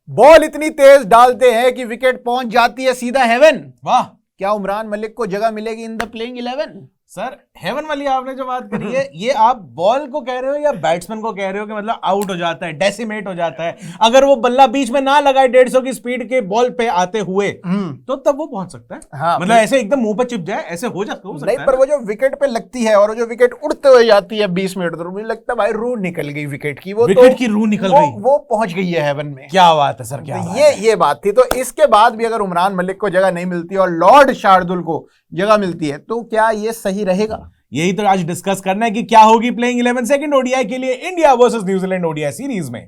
Ball इतनी तेज डालते हैं कि विकेट पहुंच जाती है सीधा हेवन। वाह, क्या उमरान मलिक को जगह मिलेगी इन द प्लेइंग 11? सर हेवन वाली आपने जो बात करी है, ये आप बॉल को कह रहे हो या बैट्समैन को कह रहे हो कि मतलब आउट हो जाता है, डेसिमेट हो जाता है? अगर वो बल्ला बीच में ना लगाए 150 की स्पीड के बॉल पे आते हुए तो तब वो पहुंच सकता है। हाँ, मतलब ऐसे एकदम मुंह पे चिप जाए, ऐसे हो सकता नहीं, है पर वो जो विकेट पे लगती है और जो विकेट उड़ते हुए जाती है 20 मिनट, तो मुझे लगता है भाई रूह निकल गई विकेट की। वो विकेट की रूह निकल गई, वो पहुंच गई है हेवन में। क्या बात है सर, क्या तो बात है। ये बात थी। तो इसके बाद भी अगर उमरान मलिक को जगह नहीं मिलती और लॉर्ड शार्दुल को जगह मिलती है तो क्या ये सही रहेगा? यही तो आज डिस्कस करना है कि क्या होगी प्लेइंग 11 सेकंड ओडीआई के लिए India versus New Zealand ODI series में।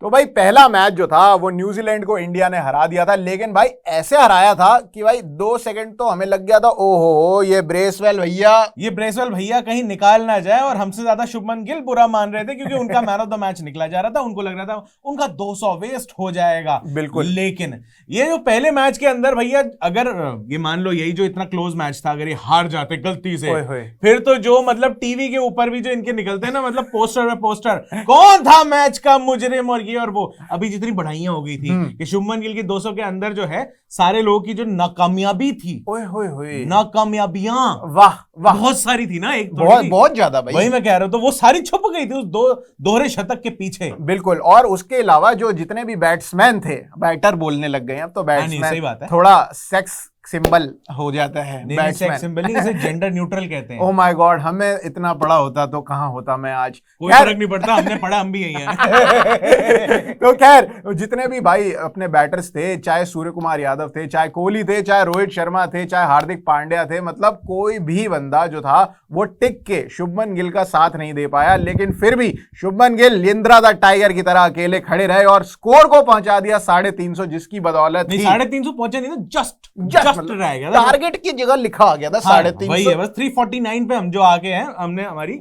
तो भाई पहला मैच जो था वो न्यूजीलैंड को इंडिया ने हरा दिया था, लेकिन भाई ऐसे हराया था कि भाई 2 सेकंड तो हमें लग गया था, ओहो ये ब्रेसवेल भैया कहीं निकाल ना जाए। और हमसे ज्यादा शुभमन गिल बुरा मान रहे थे क्योंकि उनका मैन ऑफ द मैच निकला जा रहा था, उनको लग रहा था उनका 200 वेस्ट हो जाएगा। बिल्कुल। लेकिन ये जो पहले मैच के अंदर भैया, अगर ये मान लो यही जो इतना क्लोज मैच था, अगर ये हार जाते गलती से, फिर तो जो मतलब टीवी के ऊपर भी जो इनके निकलते हैं ना, मतलब पोस्टर कौन था मैच का मुजरिम और वो अभी जितनी बढ़ाइयां हो गई थी कि शुभमन गिल की 200 के अंदर जो है सारे लोगों की जो नाकामयाबी थी, नाकामयाबियां वाह बहुत सारी थी ना, एक बहुत ज्यादा भाई, वही मैं कह रहा हूं। तो वो सारी छुप गई थी उस दोहरे शतक के पीछे। बिल्कुल। और उसके अलावा जो जितने भी बैट्समैन थे, बैटर बोलने लग गए अब तो बैट्समैन, सही बात है, थोड़ा सेक्स सिंबल हो जाता है। बैट्समैन सिंबल नहीं, इसे जेंडर न्यूट्रल कहते हैं। ओह माय गॉड, हमें इतना पढ़ा होता तो कहां होता मैं आज। कोई फर्क नहीं पड़ता, हमने पढ़ा, हम भी यही हैं। तो खैर जितने भी भाई अपने बैटर्स थे, चाहे सूर्य कुमार यादव थे, चाहे कोहली थे, चाहे रोहित शर्मा थे, चाहे हार्दिक पांड्या थे, मतलब कोई भी बंदा जो था वो टिक के शुभमन गिल का साथ नहीं दे पाया। लेकिन फिर भी शुभमन गिल लिंद्रा द टाइगर की तरह अकेले खड़े रहे और स्कोर को पहुंचा दिया 350, जिसकी बदौलत 350 पहुंचे नहीं तो जस्ट रह गया, टारगेट की जगह लिखा आ गया था 350। वही है, बस 349 पे हम जो आके हैं, हमने हमारी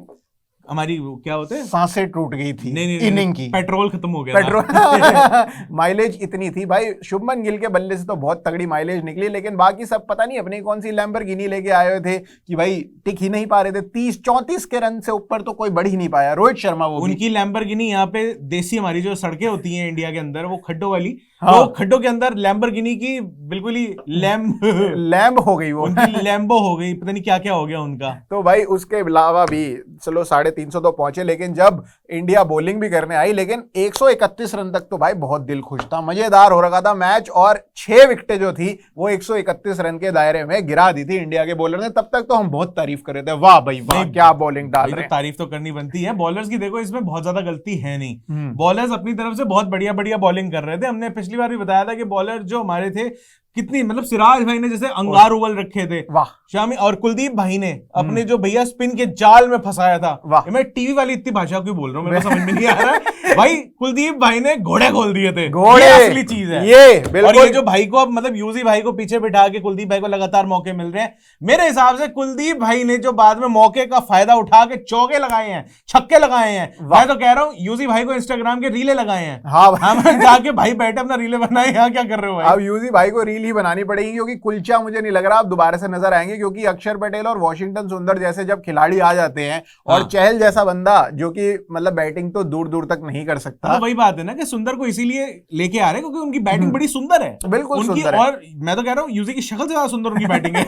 क्या होते हैं, सांसें टूट गई थी इनिंग की, पेट्रोल खत्म हो गया था। माइलेज इतनी थी भाई। शुभमन गिल के बल्ले से तो बहुत तगड़ी माइलेज निकली, लेकिन बाकी सब पता नहीं अपनी कौन सी लैम्बोर्गिनी लेके आए हुए थे कि भाई टिक ही नहीं पा रहे थे। 30-34 के रन से ऊपर तो कोई बढ़ ही नहीं पाया। रोहित शर्मा वो उनकी लैम्बोर्गिनी, यहाँ पे देसी हमारी जो सड़कें होती हैं इंडिया के अंदर, वो खड्डों वाली, वो खड्डों के अंदर लैम्बोर्गिनी की बिल्कुल ही लैम्ब हो गई, वो उनकी लैम्बो हो गई, पता नहीं क्या क्या हो गया उनका। तो भाई उसके अलावा भी चलो 350 तो पहुंचे, लेकिन जब इंडिया बॉलिंग भी करने आई, लेकिन 131 रन तक तो भाई बहुत दिल खुश था, मजेदार हो रखा था मैच। और 6 विकेटें जो थी वो 131 रन के दायरे में गिरा दी थी इंडिया के बॉलर ने। तब तक तो हम बहुत तारीफ कर रहे थे, वाह भाई वाह क्या बॉलिंग डाल रहे हैं। तारीफ तो करनी बनती है बॉलर्स की, देखो इसमें बहुत ज्यादा गलती है नहीं, बॉलर्स अपनी तरफ से बहुत बढ़िया बढ़िया बॉलिंग कर रहे थे। हमने पिछली बार भी बताया था कि बॉलर जो हमारे थे कितनी, मतलब सिराज भाई ने जैसे अंगार ओवल रखे थे, वाह, शामी, और कुलदीप भाई ने अपने जो भैया स्पिन के जाल में फंसाया था। मैं टीवी वाली इतनी भाषा क्यों बोल रहा हूँ, मेरे को समझ में नहीं आ रहा। भाई कुलदीप भाई ने घोड़े खोल दिए थे, घोड़े असली चीज है ये। और ये जो भाई को अब मतलब यूजी भाई को पीछे बिठा के कुलदीप भाई को लगातार मौके मिल रहे हैं, मेरे हिसाब से कुलदीप भाई ने जो बाद में मौके का फायदा उठा के चौके लगाए हैं, छक्के लगाए हैं। मैं तो कह रहा हूँ यूजी भाई को इंस्टाग्राम के रीले लगाए हैं। हाँ, जाके भाई बैठे अपना रीले बनाए, यहाँ क्या कर रहे हो भाई? अब यूजी भाई को रील ही बनानी पड़ेगी, क्योंकि कुलचा मुझे नहीं लग रहा अब दोबारा से नजर आएंगे, क्योंकि अक्षर पटेल और वॉशिंगटन सुंदर जैसे जब खिलाड़ी आ जाते हैं और चहल जैसा बंदा जो कि मतलब बैटिंग तो दूर दूर तक नहीं कर सकता। तो वही बात है ना कि सुंदर को इसीलिए लेके आ रहे हैं क्योंकि उनकी बैटिंग बड़ी सुंदर है, बिल्कुल सुंदर है। और मैं तो कह रहा हूँ यूजी की शक्ल से ज्यादा सुंदर उनकी बैटिंग है।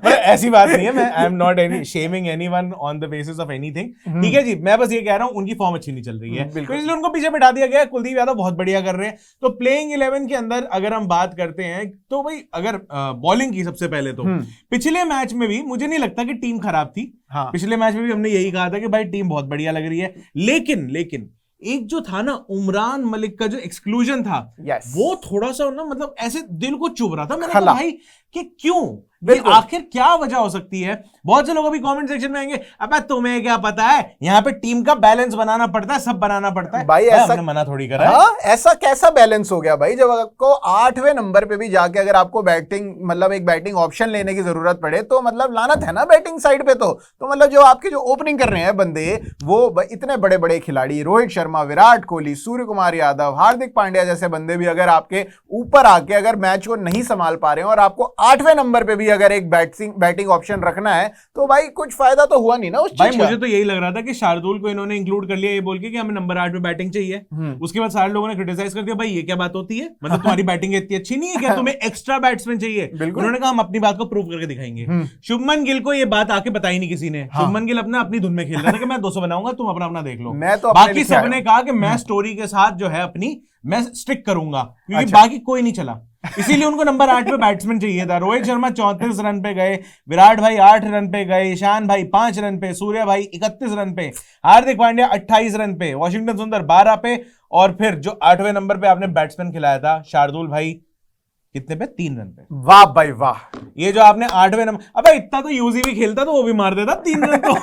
ऐसी बात नहीं है, मैं I am not shaming anyone on the basis of anything, ठीक है जी। मैं बस ये कह रहा हूँ उनकी फॉर्म अच्छी नहीं चल रही है, तो इसलिए उनको पीछे बिठा दिया गया। कुलदीप यादव बहुत बढ़िया कर रहे हैं। तो प्लेइंग 11 के अंदर अगर हम बात करते हैं तो भाई अगर बॉलिंग की, सबसे पहले तो पिछले मैच में भी मुझे नहीं लगता कि टीम खराब थी। पिछले मैच में भी हमने यही कहा था कि भाई टीम बहुत बढ़िया लग रही है, लेकिन एक जो था ना उमरान मलिक का जो एक्सक्लूजन था, वो थोड़ा सा ना मतलब ऐसे दिल को चुभ रहा था। मैंने कहा भाई कि क्यों, आखिर क्या वजह हो सकती है? बहुत से लोग अभी कमेंट सेक्शन में आएंगे, अबे तुम्हें क्या पता है, यहाँ पे टीम का बैलेंस बनाना पड़ता है, सब बनाना पड़ता है। भाई ऐसा हमने मना थोड़ी करा है। ऐसा कैसा बैलेंस हो गया भाई? जब आपको 8वें नंबर पे भी जाके अगर आपको बैटिंग मतलब एक बैटिंग ऑप्शन लेने की जरूरत पड़े तो मतलब लानत है ना बैटिंग साइड पे। तो मतलब जो आपके जो ओपनिंग कर रहे हैं बंदे, वो इतने बड़े बड़े खिलाड़ी, रोहित शर्मा, विराट कोहली, सूर्य कुमार यादव, हार्दिक पांड्या जैसे बंदे भी अगर आपके ऊपर आके अगर मैच को नहीं संभाल पा रहे हैं और आपको 8वें नंबर पे भी अगर एक बैटिंग ऑप्शन रखना है तो भाई कुछ फायदा तो हुआ नहीं ना उस भाई चीज का। मुझे तो यही लग रहा था कि शार्दुल को इन्होंने इंक्लूड कर लिया ये बोल के कि हमें नंबर 8 पे बैटिंग चाहिए। उसके बाद सारे लोगों ने क्रिटिसाइज कर दिया भाई ये क्या बात होती है, मतलब तुम्हारी बैटिंग इतनी अच्छी नहीं है क्या, तुम्हें एक्स्ट्रा बैट्समैन चाहिए। उन्होंने कहा हम अपनी बात को प्रूव करके दिखाएंगे। शुभमन गिल को ये बात आके बताई नहीं किसी ने। शुभमन गिल अपनी धुन में खेल रहा था कि मैं 200 बनाऊंगा, तुम अपना देख लो। मैं तो बाकी सबने कहा कि मैं स्टोरी के साथ जो है अपनी मैं स्टिक करूंगा, क्योंकि बाकी कोई नहीं चला, इसीलिए उनको नंबर 8 पे बैट्समैन चाहिए था। रोहित शर्मा 34 रन पे गए, विराट भाई 8 रन पे गए, ईशान भाई 5 रन पे, सूर्या भाई 31 रन पे, हार्दिक पांड्या 28 रन पे, वॉशिंगटन सुंदर 12 पे, और फिर जो 8वें नंबर पे आपने बैट्समैन खिलाया था शार्दुल भाई कितने पे, 3 रन पे। वाह भाई वाह, ये जो आपने 8वें नंबर, अबे इतना तो यूजी भी खेलता तो वो भी मार देता 3 रन तो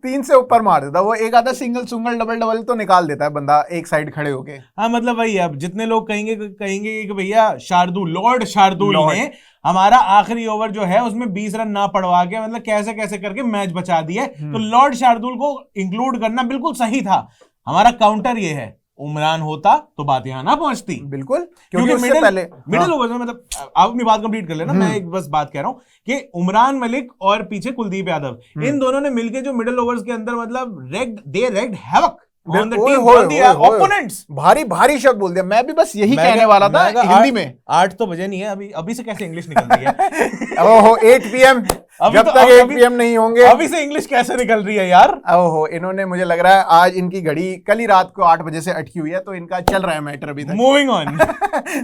3 से ऊपर मार देता वो, एक आधा सिंगल सुंगल डबल तो निकाल देता है बंदा एक साइड खड़े होके। हाँ मतलब वही, अब जितने लोग कहेंगे कि भैया शार्दुल, लॉर्ड शार्दुल ने हमारा आखिरी ओवर जो है उसमें 20 रन ना पड़वा के मतलब कैसे कैसे करके मैच बचा दिए, तो लॉर्ड शार्दुल को इंक्लूड करना बिल्कुल सही था। हमारा काउंटर ये है, उमरान होता तो बात यहां ना पहुंचती। बिल्कुल, क्योंकि मिडिल ओवर में, मतलब आप अपनी बात कंप्लीट कर लेना, मैं एक बस बात कह रहा हूं कि उमरान मलिक और पीछे कुलदीप यादव, इन दोनों ने मिलके जो मिडिल ओवर्स के अंदर मतलब ragged havoc on the team, on the opponents. भारी शक बोल दिया, मैं भी बस यही कहने वाला था हिंदी में। 8 तो बजे नहीं है अभी से कैसे इंग्लिश निकल रही है ओहो 8 PM, जब तक 8 PM नहीं होंगे अभी से इंग्लिश कैसे निकल रही है यार। ओहो, इन्होंने मुझे लग रहा है आज इनकी घड़ी कल ही रात को 8 बजे से अटकी हुई है, तो इनका चल रहा है मैटर अभी तक। मूविंग ऑन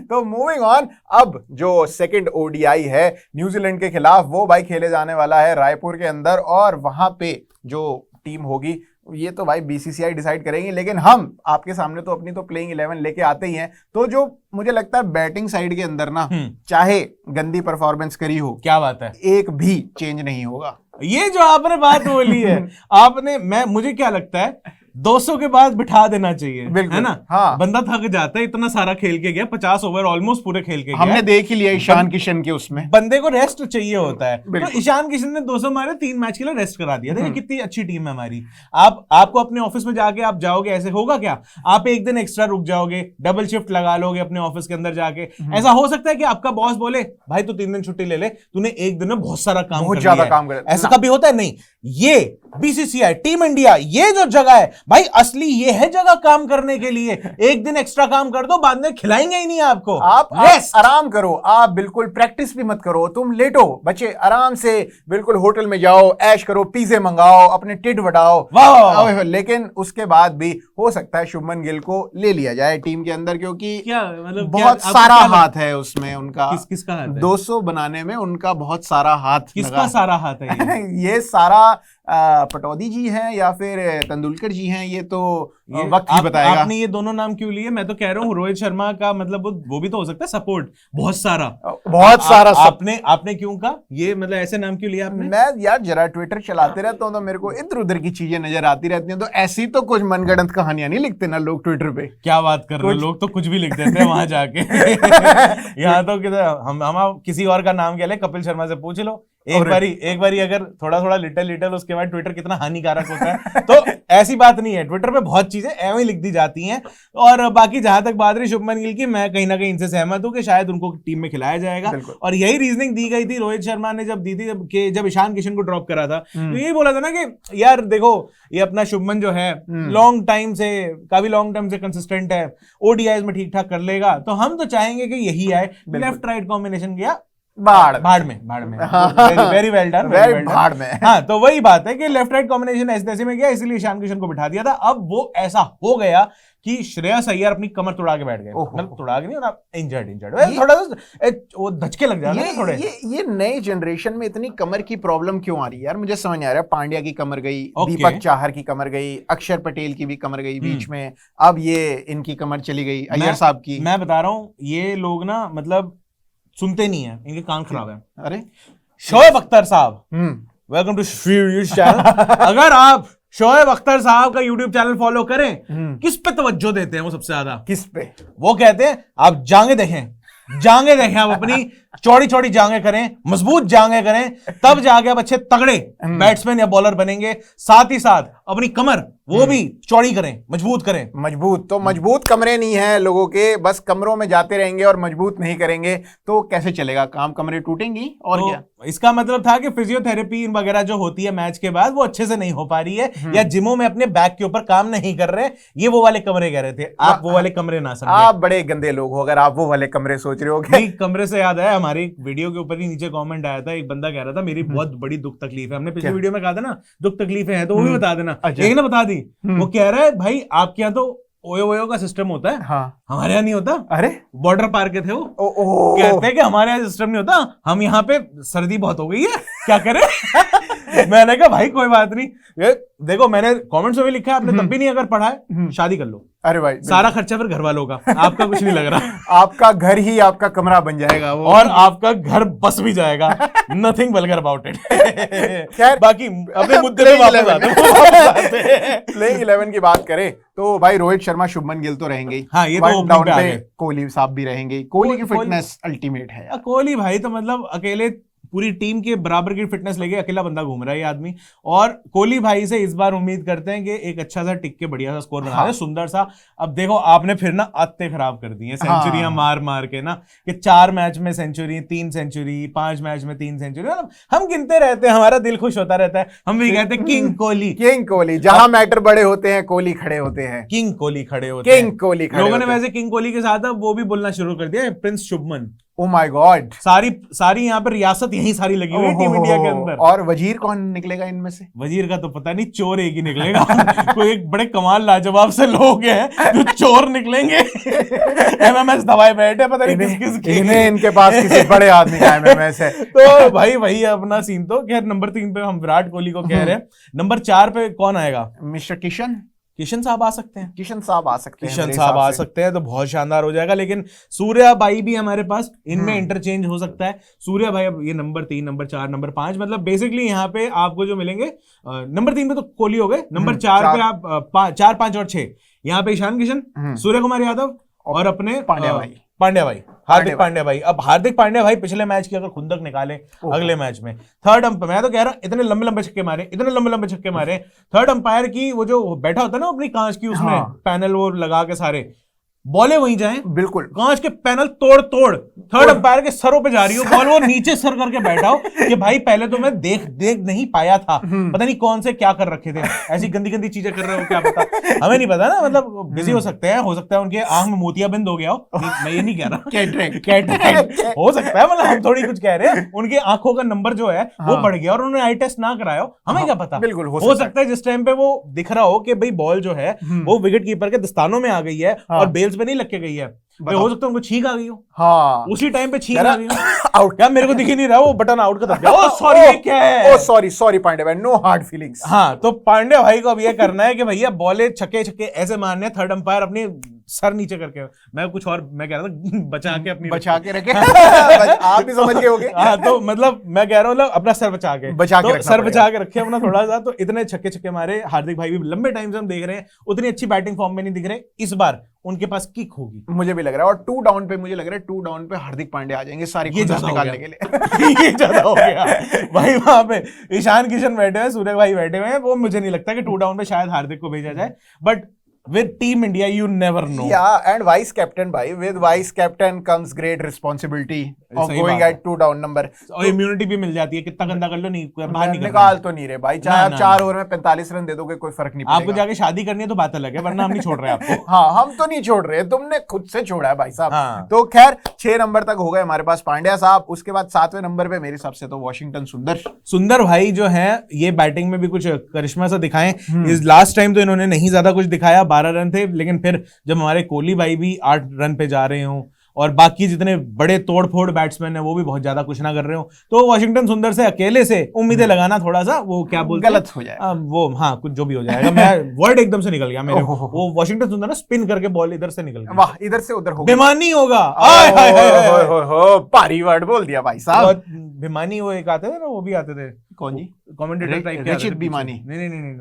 तो मूविंग ऑन, अब जो सेकंड ODI है न्यूजीलैंड के खिलाफ, वो भाई खेले जाने वाला है रायपुर के अंदर, और वहां पे जो टीम होगी ये तो भाई BCCI डिसाइड करेंगे, लेकिन हम आपके सामने तो अपनी तो प्लेइंग 11 लेके आते ही हैं। तो जो मुझे लगता है बैटिंग साइड के अंदर ना, चाहे गंदी परफॉर्मेंस करी हो, क्या बात है, एक भी चेंज नहीं होगा। ये जो आपने बात बोली है मुझे क्या लगता है 200 के बाद बिठा देना चाहिए, है ना। हाँ, बंदा थक जाता है, इतना सारा खेल के गया, 50 ओवर ऑलमोस्ट पूरे खेल के गया, हमने देख ही लिया ईशान किशन के, उसमें बंदे को रेस्ट चाहिए होता है। तो ईशान किशन ने 200 मारे, 3 मैच के लिए रेस्ट करा दिया। देखिए कितनी अच्छी टीम है हमारी। आपको अपने ऑफिस में जाके आप जाओगे, ऐसे होगा क्या, आप एक दिन एक्स्ट्रा रुक जाओगे, डबल शिफ्ट लगा लोगे अपने ऑफिस के अंदर जाके। ऐसा हो सकता है कि आपका बॉस बोले भाई तू 3 दिन छुट्टी ले ले, तूने एक दिन में बहुत सारा काम, बहुत ज्यादा काम कर, ऐसा कभी होता है नहीं। ये BCCI टीम इंडिया, ये जो जगह है भाई असली, ये है जगह काम करने के लिए। एक दिन एक्स्ट्रा काम कर दो, बाद में खिलाएंगे ही नहीं आपको। आप आराम करो, आप बिल्कुल प्रैक्टिस भी मत करो, तुम लेटो बच्चे, आराम से बिल्कुल होटल में जाओ, ऐश करो, पिज़्ज़े मंगाओ, अपने टिड बढ़ाओ। लेकिन उसके बाद भी हो सकता है शुभमन गिल को ले लिया जाए टीम के अंदर, क्योंकि क्या मतलब बहुत सारा हाथ है उसमें उनका। किसका हाथ है? 200 बनाने में उनका बहुत सारा हाथ। किसका सारा हाथ है ये सारा पटौदी जी हैं या फिर तेंदुलकर जी हैं, ये तो वक्त ही बताएगा। आपने ये दोनों नाम क्यों लिए? मैं तो कह रहा हूँ रोहित शर्मा का मतलब वो भी तो हो सकता है सपोर्ट, बहुत सारा आपने क्यों कहा ये, मतलब ऐसे नाम क्यों लिया आपने? मैं यार जरा ट्विटर चलाते रहता हूँ तो मेरे को इधर उधर की चीजें नजर आती रहती हैं, तो ऐसी तो कुछ मनगढ़ंत कहानियां नहीं लिखते ना लोग ट्विटर पे। क्या बात कर रहे हो, लोग तो कुछ भी लिख देते हैं वहां जाके यहाँ तो हम किसी और का नाम क्या ले, कपिल शर्मा से पूछ लो एक बारी अगर थोड़ा लिटल उसके बाद ट्विटर कितना हानिकारक होता है। तो ऐसी बात नहीं है, ट्विटर पे बहुत चीजें एवं ही लिख दी जाती हैं। और बाकी जहां तक बात रही शुभमन गिल की, मैं कहीं ना कहीं इनसे सहमत हूं कि शायद उनको टीम में खिलाया जाएगा, और यही रीजनिंग दी गई थी रोहित शर्मा ने जब दी थी, जब ईशान किशन को ड्रॉप करा था, तो यही बोला था ना कि यार देखो ये अपना शुभमन जो है काफी लॉन्ग टाइम से कंसिस्टेंट है, ODIs में ठीक ठाक कर लेगा, तो हम तो चाहेंगे कि यही आए। लेफ्ट राइट कॉम्बिनेशन गया भाड़ में वेरी वेल डन भाड़ में। हाँ तो वही बात है कि लेफ्ट राइट कॉम्बिनेशन ऐसे में गया, इसलिए ईशान किशन को बिठा दिया था। अब वो ऐसा हो गया कि श्रेयस अय्यर अपनी कमर तोड़ा के बैठ गए, मतलब तोड़ा के नहीं, और इंजर्ड थोड़ा वो धचके लग जाते हैं थोड़े। ये नए जनरेशन में इतनी कमर की प्रॉब्लम क्यों आ रही है यार, मुझे समझ नहीं आ रहा है। पांड्या की कमर गई, दीपक चाहर की कमर गई, अक्षर पटेल की भी कमर गई बीच में, अब ये इनकी कमर चली गई, अय्यर साहब की। मैं बता रहा हूँ ये लोग ना मतलब सुनते नहीं है, इनके कान खराब है। अरे शोएब अख्तर साहब, वेलकम टू चैनल। अगर आप शोएब अख्तर साहब का यूट्यूब चैनल फॉलो करें, किस पे तवज्जो देते हैं वो सबसे ज्यादा? किस पे? वो कहते हैं आप जांगे देखें आप अपनी चौड़ी चौड़ी जांघें करें, मजबूत जांघें करें, तब जाके आप अच्छे तगड़े बैट्समैन या बॉलर बनेंगे। साथ ही साथ अपनी कमर वो भी चौड़ी करें, मजबूत करें। मजबूत तो मजबूत कमरे नहीं है लोगों के, बस कमरों में जाते रहेंगे और मजबूत नहीं करेंगे तो कैसे चलेगा काम, कमरे टूटेंगी और तो क्या। इसका मतलब था कि फिजियोथेरेपी वगैरह जो होती है मैच के बाद वो अच्छे से नहीं हो पा रही है, या जिमों में अपने बैक के ऊपर काम नहीं कर रहे। ये वो वाले कमरे कह रहे थे, आप वो वाले कमरे ना समझे। आप बड़े गंदे लोग हो अगर आप वो वाले कमरे सोच रहे हो। नहीं, कमरे से याद है, हमारी वीडियो के ऊपर ही नीचे कमेंट आया था, एक बंदा कह रहा था मेरी बहुत बड़ी दुख तकलीफ है। हमने पिछली वीडियो में कहा था ना दुख तकलीफें हैं, तो वो भी बता देना। एक ने बता दी, वो कह रहा है भाई आपके यहाँ तो ओयो ओयो का सिस्टम होता है, हाँ हमारे यहाँ नहीं होता। अरे बॉर्डर पार के थे वो, ओ कहते हैं कि हमारे यहाँ सिस्टम नहीं होता, हम यहाँ पे सर्दी बहुत हो गई है, क्या करें। मैंने कहा भाई कोई बात नहीं, ये देखो मैंने कमेंट्स में भी लिखा है, आपने तब भी नहीं अगर पढ़ा है शादी कर लो। अरे भाई सारा खर्चा फिर घर वालों का, आपका कुछ नहीं लग रहा। आपका घर ही आपका कमरा बन जाएगा वो, और आपका घर बस भी जाएगा। Nothing vulgar about it. खैर बाकी अपने मुद्दे पे वापस आते हैं। प्लेइंग 11 की बात करें तो भाई रोहित शर्मा शुभमन गिल तो रहेंगे ही। हाँ, ये तो One opening down पे आ पे गए। कोहली साहब भी रहेंगे। कोहली की कोहली- फिटनेस अल्टीमेट है यार। कोहली भाई तो मतलब अकेले पूरी टीम के बराबर की फिटनेस लेके अकेला बंदा घूम रहा है ये आदमी। और कोहली भाई से इस बार उम्मीद करते हैं कि एक अच्छा सा टिक के बढ़िया सा स्कोर बना दे, सुंदर सा। अब देखो आपने फिर ना आदतें खराब कर दी हैं सेंचुरियां मार मार के ना, कि 4 मैच में सेंचुरी, 3 सेंचुरी, 5 मैच में 3 सेंचुरी, मतलब हम गिनते रहते हैं, हमारा दिल खुश होता रहता है, हम भी कहते हैं किंग कोहली। किंग कोहली, जहां मैटर बड़े होते हैं कोहली खड़े होते हैं। किंग कोहली खड़े होते हैं। किंग कोहली खड़े लोगों ने होते हैं। वैसे किंग कोहली के साथ अब वो भी बोलना शुरू कर दिया है, Prince Shubman. Oh my God, सारी यहाँ पर रियासत यही सारी लगी हुई है टीम इंडिया के अंदर। और वजीर कौन निकलेगा इनमें से? वजीर का तो पता नहीं, चोर एक ही निकलेगा। कोई एक बड़े कमाल लाजवाब से लोग हैं जो चोर निकलेंगे। एमएमएस दवाए बैठे, पता नहीं किस किस के। इन्हें इनके पास किसी बड़े आदमी का एमएमएस है। तो भाई वही है अपना सीन। तो खैर नंबर 3 पे हम विराट कोहली को कह रहे हैं। नंबर 4 पे कौन आएगा? मिस्टर किशन साहब आ सकते हैं। किशन साहब आ सकते हैं। किशन मेरे साहब हिसाब आ से। सकते हैं तो बहुत शानदार हो जाएगा। लेकिन सूर्या भाई भी हमारे पास, इनमें इंटरचेंज हो सकता है। सूर्या भाई अब ये नंबर 3, नंबर 4, नंबर 5, मतलब बेसिकली यहाँ पे आपको जो मिलेंगे, नंबर 3 पे तो कोहली हो गए, नंबर 4 पे आप 4, 5 और 6 यहाँ पे ईशान किशन, सूर्य कुमार यादव और अपने पांड्या भाई, हार्दिक पांड्या भाई। अब हार्दिक पांड्या भाई पिछले मैच की अगर खुंदक निकाले अगले मैच में, थर्ड अंपायर, मैं तो कह रहा हूं इतने लंबे लंबे छक्के मारे, इतने लंबे लंबे छक्के मारे, थर्ड अंपायर की वो जो बैठा होता है ना अपनी कांच की उसमें पैनल वो लगा के सारे बॉलें वहीं जाएं, बिल्कुल कांच के पैनल तोड़ तोड़ थर्ड अंपायर के सरों पे जा रही हो बॉल, वो नीचे सर करके बैठा हो कि भाई पहले तो मैं देख नहीं पाया था, पता नहीं कौन से क्या कर रखे थे, ऐसी गंदी गंदी चीजें कर रहे हो, क्या पता, हमें नहीं पता ना, मतलब बिजी हो सकते हैं, हो सकता है उनके आंख में मोतियाबिंद हो गया हो, मैं ये नहीं कह रहा, कैटरेक्ट हो सकता है, मतलब हम थोड़ी कुछ कह रहे हैं, उनकी आंखों का नंबर जो है वो बढ़ गया और उन्होंने आई टेस्ट ना कराया हो, हमें क्या पता, बिल्कुल हो सकता है जिस टाइम पे वो दिख रहा हो कि भाई बॉल जो है वो विकेट कीपर के दस्तानों में आ गई है और बेल्स पे नहीं लग के गई है, हो सकता है उनको छींक आ गई हो, हाँ उसी टाइम पे छींक आ गई हो, आउट, क्या मेरे को दिख ही नहीं रहा वो बटन आउट का दब गया, ओ सॉरी ये क्या है, ओ सॉरी पांड्या भाई, नो हार्ड फीलिंग्स। हाँ, तो पांड्या भाई को अब ये करना है कि भैया बॉले छक्के ऐसे मारने, थर्ड अंपायर अपनी सर नीचे करके, मैं कुछ और मैं कह रहा था बचा के रखे आप भी समझ गए होगे। हाँ, तो मतलब मैं कह रहा हूँ अपना सर बचा के तो सर बचा के रखे अपना थोड़ा सा, तो इतने छक्के मारे हार्दिक भाई भी, लंबे टाइम से हम देख रहे हैं, उतनी अच्छी बैटिंग फॉर्म में नहीं दिख रहे, इस बार उनके पास किक होगी, मुझे भी लग रहा है, और 2 डाउन पे मुझे लग रहा है 2 डाउन पे हार्दिक पांड्या आ जाएंगे सारी खुंदस निकालने के लिए। ये ज्यादा हो गया भाई, वहां पे ईशान किशन बैठे हैं, सूर्य भाई बैठे हुए हैं, वो मुझे नहीं लगता कि 2 डाउन पे शायद हार्दिक को भेजा जाए, but with team India you never know. Yeah, and vice captain भाई, with vice captain comes great responsibility of going at 2 down number. और इम्यूनिटी भी मिल जाती है, कितना गंदा कर लो नहीं बाहर निकाल तो नहीं रहे भाई, चाहे आप 4 ओवर में 45 रन दे दोगे कोई फर्क नहीं पड़ेगा। आपको जाके शादी करनी है तो बात अलग है, वरना हम नहीं छोड़ रहे आपको। हाँ, हम तो नहीं छोड़ रहे, तुमने खुद से छोड़ा है भाई साहब। हाँ। तो खैर 6 नंबर तक हो गए हमारे पास पांड्या साहब, उसके बाद 7वें नंबर पे मेरे हिसाब से तो वॉशिंगटन सुंदर भाई जो है, ये बैटिंग में भी कुछ करिश्मा सा दिखाएं, इस लास्ट टाइम तो इन्होंने नहीं ज्यादा कुछ दिखाया, 12 रन थे, लेकिन फिर जब हमारे कोहली भाई भी 8 रन पे जा रहे हों और बाकी जितने बड़े तोड़फोड़ बैट्समैन हैं वो भी बहुत ज्यादा कुछ ना कर रहे हो, तो वॉशिंगटन सुंदर से अकेले से उम्मीदें लगाना थोड़ा सा वो क्या बोलते गलत हो जाएगा, वो हाँ कुछ जो भी हो जाएगा, मैं वर्ड एकदम से निकल गया मेरे, वो वॉशिंगटन सुंदर ना स्पिन करके बॉल इधर से निकल गया, वाह, इधर से उधर हो गया, बेमानी होगा, भारी वर्ड बोल दिया भाई साहब। बेमानी वो एक आते थे ना, वो भी आते थे, कौन जी? कमेंटेटर टाइप के, रचित बीमानी? नहीं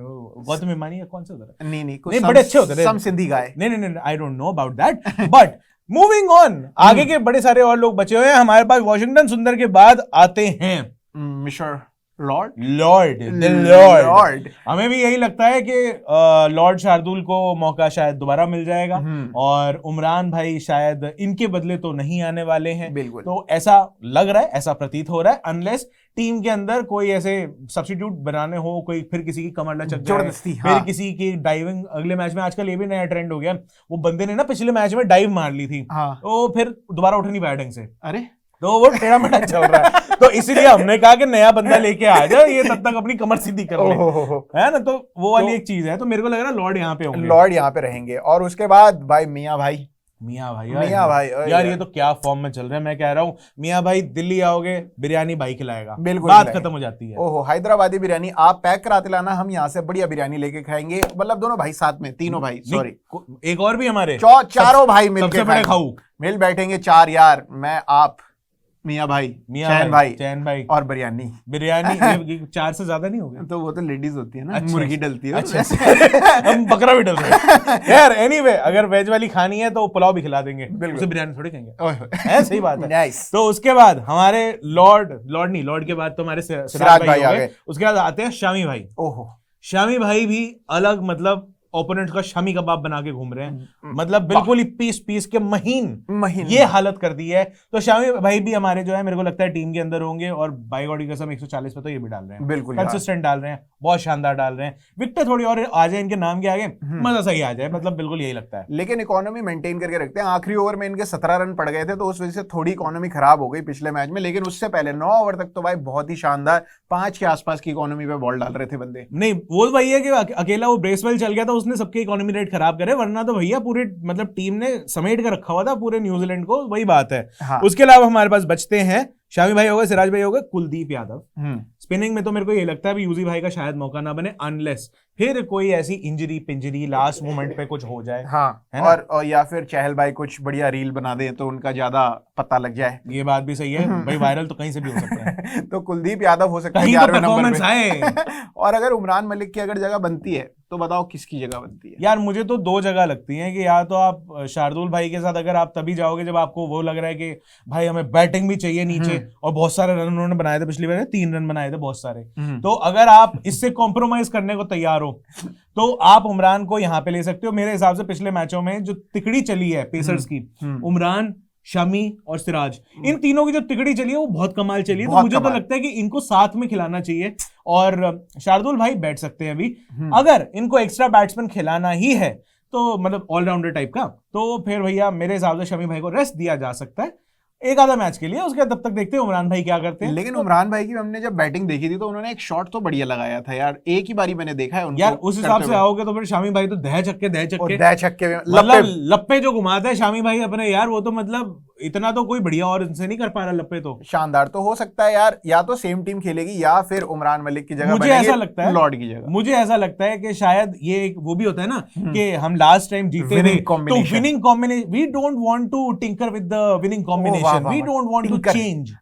गौतम बीमानी है, कौन सा नहीं बड़े अच्छे होते थे, सम सिंधी गाय, नहीं I don't know about that, but moving on, आगे के बड़े सारे और लोग बचे हुए हैं हमारे पास। वॉशिंगटन सुंदर के बाद आते हैं मिस्टर लॉर्ड लॉर्ड। हमें भी यही लगता है कि लॉर्ड शार्दुल को मौका शायद दोबारा मिल जाएगा और उमरान भाई शायद इनके बदले तो नहीं आने वाले हैं। बिल्कुल। तो ऐसा लग रहा है, ऐसा प्रतीत हो रहा है, अनलेस टीम के अंदर कोई ऐसे सब्स्टिट्यूट बनाने हो, कोई फिर किसी की कमर लचक जाए, फिर किसी की डाइविंग अगले मैच में। आजकल ये भी नया ट्रेंड हो गया, वो बंदे ने ना पिछले मैच में डाइव मार ली थी, तो फिर दोबारा उठ नहीं पाया ढंग से, अरे तो वो टेढ़ा मेढ़ा चल रहा है। तो इसीलिए हमने कहा कि नया बंदा लेके आ जाए, ये तब तक अपनी कमर सीधी कर ले, है ना। तो वो वाली एक चीज है। तो मेरे को लग रहा है लॉर्ड यहाँ पे होंगे, लॉर्ड यहाँ पे रहेंगे। और उसके बाद भाई मियाँ भाई यार ये तो क्या फॉर्म में चल रहे हैं। मैं कह रहा हूँ मियाँ भाई दिल्ली आओगे, बिरयानी भाई खिलाएगा, बिल्कुल बात खत्म हो जाती है। ओहो, हैदराबादी बिरयानी आप पैक कराते लाना, हम यहाँ से बढ़िया बिरयानी लेके खाएंगे। मतलब दोनों भाई साथ में, तीनों भाई, सॉरी एक और भी हमारे चारों भाई मिलके बड़े खाऊ मिल बैठेंगे, 4 यार, मैं, आप, मियाँ भाई, चैन भाई और बिरयानी 4 से ज्यादा नहीं हो गया। तो वो तो लेडीज होती है ना, मुर्गी डलती है। अच्छा हम बकरा भी डल रहे हैं यार। एनीवे, अगर वेज वाली खानी है तो पुलाव भी खिला देंगे, उसे बिरयानी थोड़ी कहेंगे, है सही बात है। नाइस। तो उसके बाद हमारे लॉर्ड के बाद तो हमारे सिराज भाई हो गए। उसके बाद आते हैं शामी भाई। ओहो, शामी भाई भी अलग, मतलब ओपोनेंट का शामी कबाब बना के घूम रहे हैं, मतलब बिल्कुल ही पीस के महीन ये हालत कर दी है। तो शामी भाई भी हमारे जो है, मेरे को लगता है टीम के अंदर होंगे। और बाई गॉड की कसम 140 पे तो ये भी डाल रहे हैं, बिल्कुल कंसिस्टेंट डाल रहे हैं, बहुत शानदार डाल रहे हैं। विकेट थोड़ी और आ जाए इनके नाम के आगे, मजा सही आ जाए, मतलब बिल्कुल यही लगता है। लेकिन इकोनॉमी मेंटेन करके रखते हैं। आखिरी ओवर में इनके 17 रन पड़ गए थे, तो उस वजह से थोड़ी इकोनॉमी खराब हो गई पिछले मैच में। लेकिन उससे पहले 9 ओवर तक तो भाई बहुत ही शानदार 5 के आसपास की इकोनॉमी पे बॉल डाल रहे थे बंदे। नहीं, वो वही है कि अकेला वो ब्रेसवेल चल गया था, उसने सबकी इकोनॉमी खराब करे, वरना तो भैया पूरे मतलब टीम ने समेट कर रखा हुआ था पूरे न्यूजीलैंड को, वही बात है। हाँ। उसके अलावा हमारे पास बचते हैं शामी भाई हो गए, सिराज भाई हो गए, कुलदीप यादव। स्पिनिंग में तो मेरे को ये लगता है भी यूजी भाई का शायद मौका ना बने, अनलेस फिर कोई ऐसी इंजरी पिंजरी लास्ट मोमेंट पे कुछ हो जाए। हाँ, है ना? और या फिर चहल भाई कुछ बढ़िया रील बना दे तो उनका ज्यादा पता लग जाए। ये बात भी सही है भाई, वायरल तो कहीं से भी हो सकता है। तो कुलदीप यादव हो सकता है 11वें नंबर पे। और अगर उमरान मलिक की अगर जगह बनती है तो बताओ किसकी जगह बनती है? यार मुझे तो 2 जगह लगती है कि या तो आप शार्दुल भाई के साथ अगर आप तभी जाओगे जब आपको वो लग रहा है कि भाई हमें बैटिंग भी चाहिए नीचे, और बहुत सारे रन उन्होंने बनाए थे पिछली बार, 3 रन बनाए थे बहुत सारे। तो अगर आप इससे कॉम्प्रोमाइज करने को तैयार हो तो आप उमरान को यहां पे ले सकते हो। मेरे हिसाब से पिछले मैचों में जो तिकड़ी चली है पेसर्स की, उमरान, शमी और सिराज, इन तीनों की जो तिकड़ी चली है वो बहुत कमाल चली है। तो मुझे तो लगता है कि इनको साथ में खिलाना चाहिए। और शार्दुल भाई बैठ सकते हैं अभी, अगर इनको एक्स्ट्रा बैट्समैन खिलाना ही है तो मतलब ऑलराउंडर टाइप का, तो फिर भैया मेरे हिसाब से शमी भाई को रेस्ट दिया जा सकता है एक आधा मैच के लिए। उसके तब तक देखते हैं उमरान भाई क्या करते हैं। लेकिन उमरान भाई की हमने जब बैटिंग देखी थी तो उन्होंने एक शॉट तो बढ़िया लगाया था यार, एक ही बारी मैंने देखा है उनको। यार उस हिसाब से आओगे तो फिर शामी भाई तो दह छक्के मतलब लप्पे जो घुमाते हैं शामी भाई अपने, यार वो तो मतलब इतना तो कोई बढ़िया और इनसे नहीं कर पा रहा लप्पे। तो शानदार तो हो सकता है यार, या तो सेम टीम खेलेगी या फिर उमरान मलिक की जगह मुझे ऐसा लगता है लॉर्ड की जगह। मुझे ऐसा लगता है कि शायद ये वो भी होता है ना कि हम लास्ट टाइम जीते थे तो winning combination, we don't want to tinker with the winning combination, we don't want to change.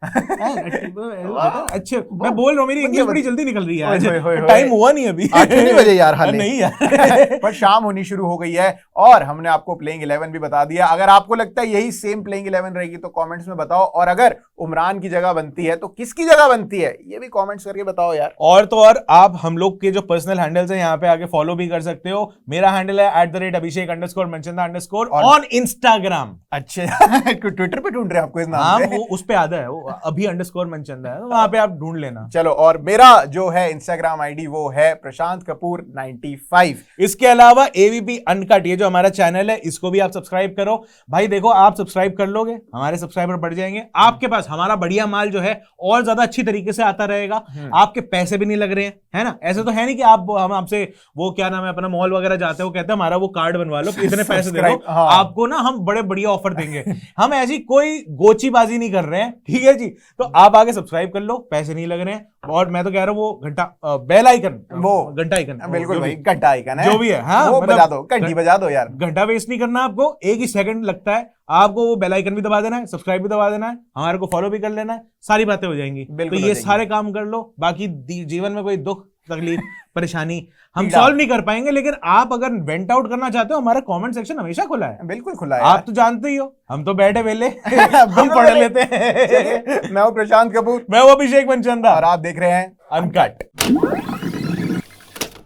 अच्छा मैं बोल रहा हूं, मेरी इंग्लिश बड़ी जल्दी निकल रही है आज, टाइम हुआ नहीं अभी 8 बजे यार, हाल नहीं यार पर शाम होनी शुरू हो गई है। और हमने आपको प्लेइंग 11 भी बता दिया। अगर आपको लगता है यही सेम प्लेइंग 11 रहेगी तो कमेंट्स में बताओ, और अगर उमरान की जगह बनती है तो किसकी जगह बनती है ये भी कमेंट्स करके बताओ यार। और तो और आप हम लोग के जो पर्सनल हैंडल्स हैं यहाँ पे आके फॉलो भी कर सकते हो। मेरा हैंडल है @abhishek_manchanda_ ऑन इंस्टाग्राम। अच्छा ट्विटर पे ढूंढ रहे हैं आपको इस नाम हाँ, वो उस पे आधा है, वो अभी _manchanda है, वहां पे आप ढूंढ लेना। चलो, और मेरा जो है इंस्टाग्राम आईडी वो है प्रशांत कपूर 95। इसके अलावा एवीपी अनकट, ये जो हमारा चैनल है, इसको भी आप सब्सक्राइब करो भाई। देखो आप सब्सक्राइब कर लोगे, हमारे सब्सक्राइबर बढ़ जाएंगे, आपके पास हमारा बढ़िया माल जो है और ज्यादा अच्छी तरीके से आता रहेगा, आपके पैसे भी नहीं लग रहे हैं, है ना। ऐसे तो है नहीं कि आप हम आपसे वो क्या नाम है अपना मॉल वगैरह जाते हो, कहते हैं हमारा वो कार्ड बनवा लो, इतने पैसे दे दो, आपको ना हम बड़े बढ़िया ऑफर देंगे। हम ऐसी कोई गोचीबाजी नहीं कर रहे हैं, ठीक है जी। तो आप आगे सब्सक्राइब कर लो, पैसे नहीं लग रहे हैं। और मैं तो कह रहा हूँ वो घंटा बेल आइकन, वो घंटा आइकन, बिल्कुल भाई घंटा आइकन है जो भी है, हाँ वो बजा दो, घंटी बजा दो यार। घंटा वेस्ट नहीं करना आपको, 1 ही सेकंड लगता है आपको। वो बेल आइकन भी दबा देना है, सब्सक्राइब भी दबा देना है, हमारे को फॉलो भी कर लेना है, सारी बातें हो जाएंगी। तो ये सारे काम कर लो, बाकी जीवन में कोई दुख तकलीफ परेशानी हम पीड़ा। सॉल्व नहीं कर पाएंगे, लेकिन आप अगर वेंट आउट करना चाहते हो, हमारा कमेंट सेक्शन हमेशा खुला है। बिल्कुल खुला है आप तो जानते ही हो, हम तो बैठे वेले हम पढ़ लेते हैं। मैं हूं प्रशांत कपूर मैं हूं अभिषेक मनचंदा और आप देख रहे हैं अनकट।